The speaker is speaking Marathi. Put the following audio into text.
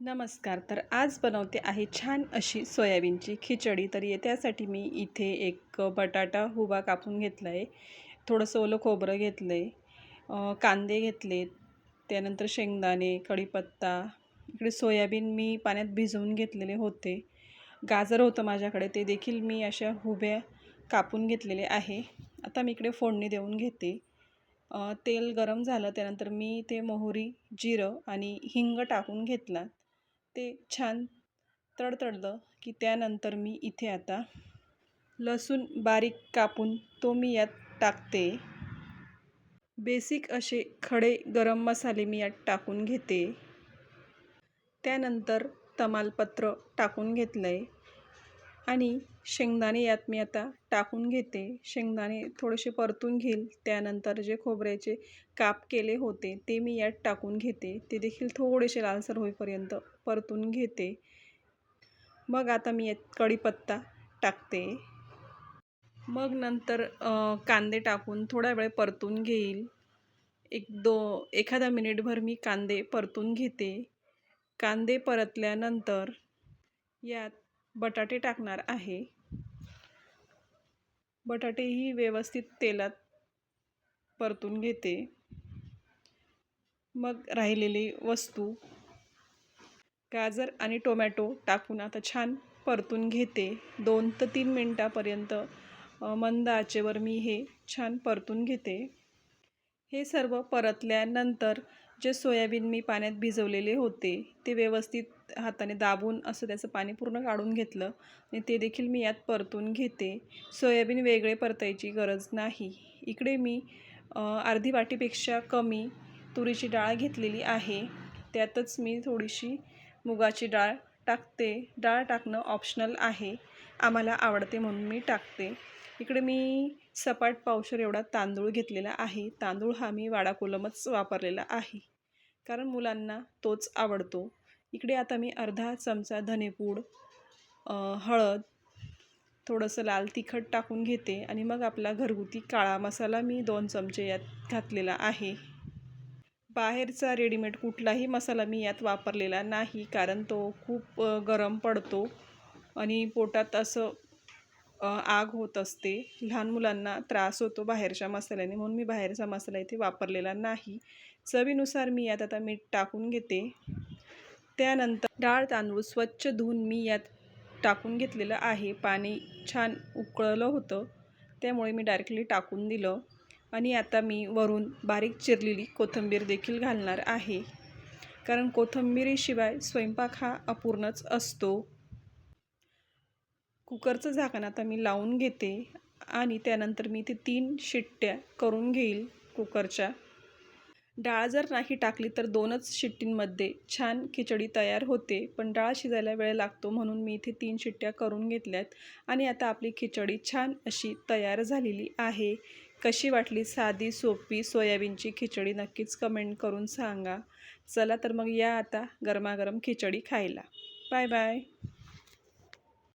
नमस्कार. तर आज बनवते आहे छान अशी सोयाबीनची खिचडी. तर त्यासाठी मी इथे एक बटाटा उभा कापून घेतला आहे. थोडंसं ओलं खोबरं घेतलं आहे. कांदे घेतलेत. त्यानंतर शेंगदाणे, कढीपत्ता. इकडे सोयाबीन मी पाण्यात भिजवून घेतलेले होते. गाजर होतं माझ्याकडे, ते देखील मी अशा उभ्या कापून घेतलेले आहे. आता मी इकडे फोडणी देऊन घेते. तेल गरम झालं त्यानंतर मी ते मोहरी, जिरं आणि हिंग टाकून घेतला. ते छान तडतडलं की त्यानंतर मी इथे आता लसूण बारीक कापून तो मी यात टाकते. बेसिक असे खडे गरम मसाले मी यात टाकून घेते. त्यानंतर तमालपत्र टाकून घेतलं आहे आणि शेंगदाणे यात मी आता टाकून घेते. शेंगदाणे थोडेसे परतून घेईल. त्यानंतर जे खोबऱ्याचे काप केले होते ते मी यात टाकून घेते. ते देखील थोडेसे लालसर होईपर्यंत परतून घेते. मग आता मी यात कढीपत्ता टाकते. मग नंतर कांदे टाकून थोडा वेळ परतून घेईल. एखादा मिनिटभर मी कांदे परतून घेते. कांदे परतल्यानंतर यात बटाटे टाकणार आहे. बटाटेही व्यवस्थित तेलात परतून घेते. मग राहिलेली वस्तू गाजर आणि टोमॅटो टाकून आता छान परतून घेते. 2 ते 3 मिनटापर्यंत मंद आचेवर मी हे छान परतून घेते. हे सर्व परतल्यानंतर जे सोयाबीन मी पाण्यात भिजवलेले होते ते व्यवस्थित हाताने दाबून असं त्याचं पाणी पूर्ण काढून घेतलं आणि ते देखील मी यात परतून घेते. सोयाबीन वेगळे परतायची गरज नाही. इकडे मी अर्धी वाटीपेक्षा कमी तुरीची डाळ घेतलेली आहे. त्यातच मी थोडीशी मुगाची डाळ टाकते. डाळ टाकणं ऑप्शनल आहे. आम्हाला आवडते म्हणून मी टाकते. इकडे मी सपाट पावशेर एवढा तांदूळ घेतलेला आहे. तांदूळ हा मी वाडा कोलमच वापरलेला आहे कारण मुलांना तोच आवडतो. इकडे आता मी अर्धा चमचा धनेपूड, हळद, थोडंसं लाल तिखट टाकून घेते आणि मग आपला घरगुती काळा मसाला मी 2 चमचे यात घातलेला आहे. बाहेरचा रेडीमेड कुठलाही मसाला मी यात वापरलेला नाही कारण तो खूप गरम पडतो आणि पोटात असं आग होत असते. लहान मुलांना त्रास होतो बाहेरच्या मसाल्याने, म्हणून मी बाहेरचा मसाला इथे वापरलेला नाही. चवीनुसार मी यात आता मीठ टाकून घेते. त्यानंतर डाळ तांदूळ स्वच्छ धुवून मी यात टाकून घेतलेलं आहे. पाणी छान उकळलं होतं त्यामुळे मी डायरेक्टली टाकून दिलं आणि आता मी वरून बारीक चिरलेली कोथिंबीर देखील घालणार आहे कारण कोथिंबीरीशिवाय स्वयंपाक हा अपूर्णच असतो. कुकरचं झाकण आता मी लावून घेते आणि त्यानंतर मी इथे 3 शिट्ट्या करून घेईल कुकरच्या. डाळ जर नाही टाकली तर 2च शिट्टींमध्ये छान खिचडी तयार होते, पण डाळ शिजायला वेळ लागतो म्हणून मी इथे 3 शिट्ट्या करून घेतल्यात आणि आता आपली खिचडी छान अशी तयार झालेली आहे. कशी वाटली साधी सोपी सोयाबीनची खिचडी नक्कीच कमेंट करून सांगा. चला तर मग या आता गरमागरम खिचडी खायला. Bye bye.